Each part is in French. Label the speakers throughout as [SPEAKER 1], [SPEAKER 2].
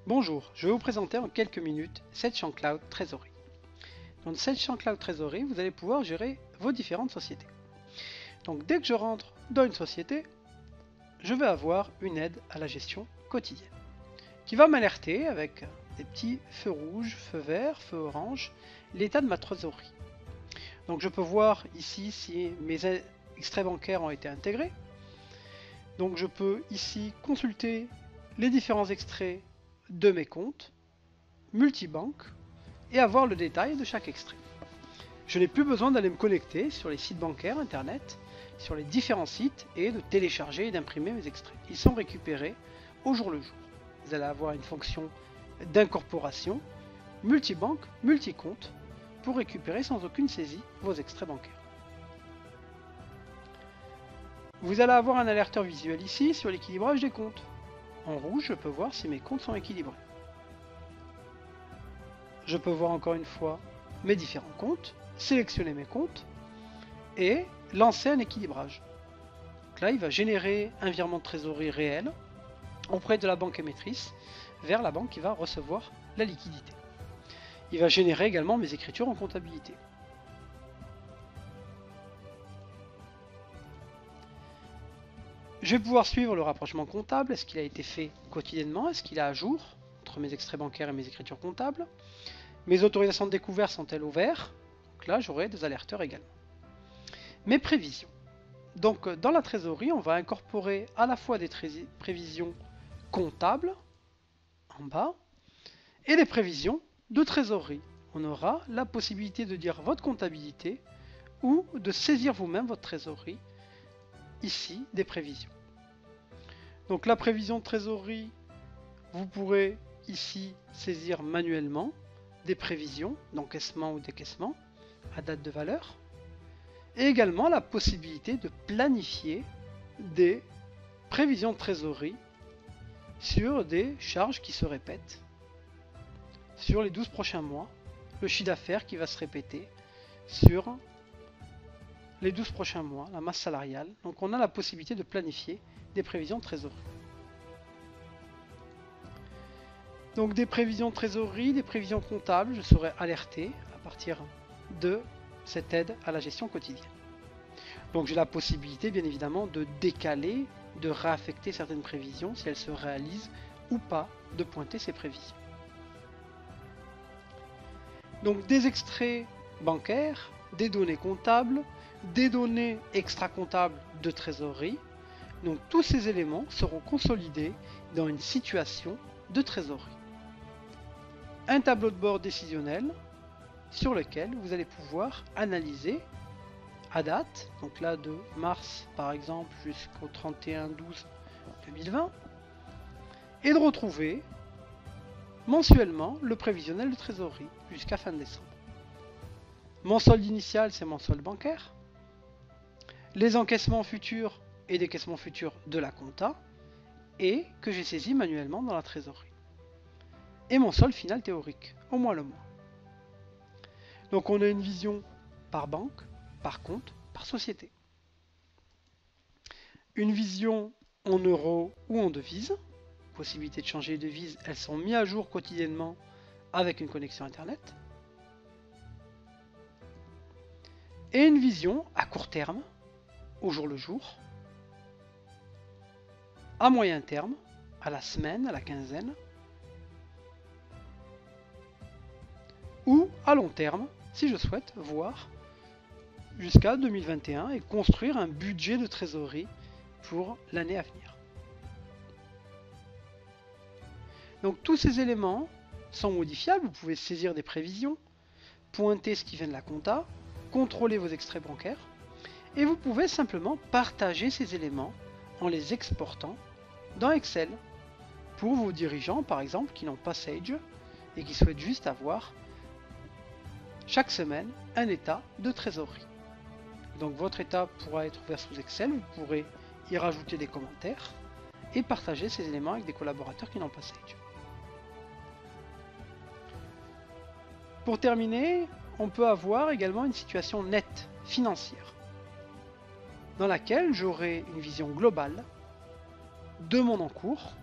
[SPEAKER 1] Bonjour, je vais vous présenter en quelques minutes SageChamp Cloud Treasury. Dans SageChamp Cloud Treasury, vous allez pouvoir gérer vos différentes sociétés. Donc dès que je rentre dans une société, je vais avoir une aide à la gestion quotidienne qui va m'alerter avec des petits feux rouges, feux verts, feux orange, l'état de ma trésorerie. Donc je peux voir ici si mes extraits bancaires ont été intégrés. Donc je peux ici consulter les différents extraits de mes comptes multibanques et avoir le détail de chaque extrait. Je n'ai plus besoin d'aller me connecter sur les sites bancaires internet, sur les différents sites et de télécharger et d'imprimer mes extraits. Ils sont récupérés au jour le jour. Vous allez avoir une fonction d'incorporation multibanque, multicompte pour récupérer sans aucune saisie vos extraits bancaires. Vous allez avoir un alerteur visuel ici sur l'équilibrage des comptes. En rouge, je peux voir si mes comptes sont équilibrés. Je peux voir encore une fois mes différents comptes, sélectionner mes comptes et lancer un équilibrage. Donc là, il va générer un virement de trésorerie réel auprès de la banque émettrice vers la banque qui va recevoir la liquidité. Il va générer également mes écritures en comptabilité. Je vais pouvoir suivre le rapprochement comptable. Est-ce qu'il a été fait quotidiennement? Est-ce qu'il est à jour entre mes extraits bancaires et mes écritures comptables? Mes autorisations de découvert sont-elles au vert? Donc là, j'aurai des alerteurs également. Mes prévisions. Donc dans la trésorerie, on va incorporer à la fois des prévisions comptables en bas et des prévisions de trésorerie. On aura la possibilité de dire votre comptabilité ou de saisir vous-même votre trésorerie. Ici, des prévisions. Donc la prévision de trésorerie, vous pourrez ici saisir manuellement des prévisions d'encaissement ou décaissement à date de valeur. Et également la possibilité de planifier des prévisions de trésorerie sur des charges qui se répètent sur les 12 prochains mois, le chiffre d'affaires qui va se répéter sur les 12 prochains mois, la masse salariale. Donc on a la possibilité de planifier des prévisions de trésorerie. Donc des prévisions de trésorerie, des prévisions comptables, je serai alerté à partir de cette aide à la gestion quotidienne. Donc j'ai la possibilité bien évidemment de décaler, de réaffecter certaines prévisions si elles se réalisent ou pas, de pointer ces prévisions. Donc des extraits bancaires, des données comptables, des données extra-comptables de trésorerie. Donc tous ces éléments seront consolidés dans une situation de trésorerie. Un tableau de bord décisionnel sur lequel vous allez pouvoir analyser à date, donc là de mars par exemple jusqu'au 31/12/2020, et de retrouver mensuellement le prévisionnel de trésorerie jusqu'à fin décembre. Mon solde initial, c'est mon solde bancaire. Les encaissements futurs et décaissements futurs de la compta et que j'ai saisi manuellement dans la trésorerie. Et mon solde final théorique, au moins le mois. Donc on a une vision par banque, par compte, par société. Une vision en euros ou en devises. Possibilité de changer les devises, elles sont mises à jour quotidiennement avec une connexion internet. Et une vision à court terme, au jour le jour, à moyen terme, à la semaine, à la quinzaine, ou à long terme, si je souhaite voir jusqu'à 2021 et construire un budget de trésorerie pour l'année à venir. Donc tous ces éléments sont modifiables, vous pouvez saisir des prévisions, pointer ce qui vient de la compta, contrôler vos extraits bancaires, et vous pouvez simplement partager ces éléments en les exportant dans Excel pour vos dirigeants par exemple qui n'ont pas Sage et qui souhaitent juste avoir chaque semaine un état de trésorerie. Donc votre état pourra être ouvert sous Excel, vous pourrez y rajouter des commentaires et partager ces éléments avec des collaborateurs qui n'ont pas Sage. Pour terminer, on peut avoir également une situation nette financière dans laquelle j'aurai une vision globale de mon encours,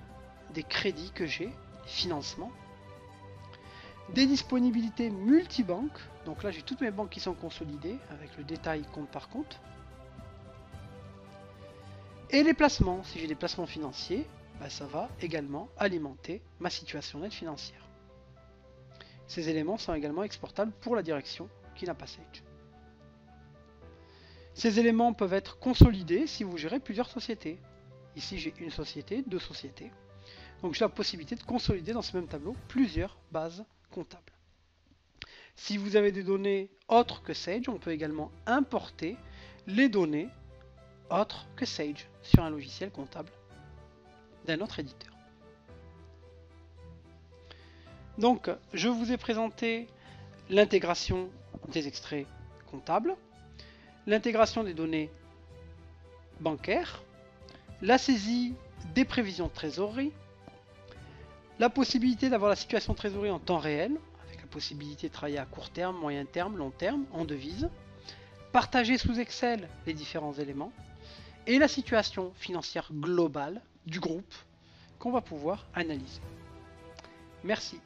[SPEAKER 1] des crédits que j'ai financements, des disponibilités multibanques, donc là j'ai toutes mes banques qui sont consolidées avec le détail compte par compte, et les placements, si j'ai des placements financiers, bah, ça va également alimenter ma situation nette financière. Ces éléments sont également exportables pour la direction qui n'a pas Sage. Ces éléments peuvent être consolidés si vous gérez plusieurs sociétés. Ici j'ai une société, deux sociétés. Donc j'ai la possibilité de consolider dans ce même tableau plusieurs bases comptables. Si vous avez des données autres que Sage, on peut également importer les données autres que Sage sur un logiciel comptable d'un autre éditeur. Donc je vous ai présenté l'intégration des extraits comptables, l'intégration des données bancaires, la saisie des prévisions de trésorerie, la possibilité d'avoir la situation de trésorerie en temps réel, avec la possibilité de travailler à court terme, moyen terme, long terme, en devise, partager sous Excel les différents éléments, et la situation financière globale du groupe qu'on va pouvoir analyser. Merci.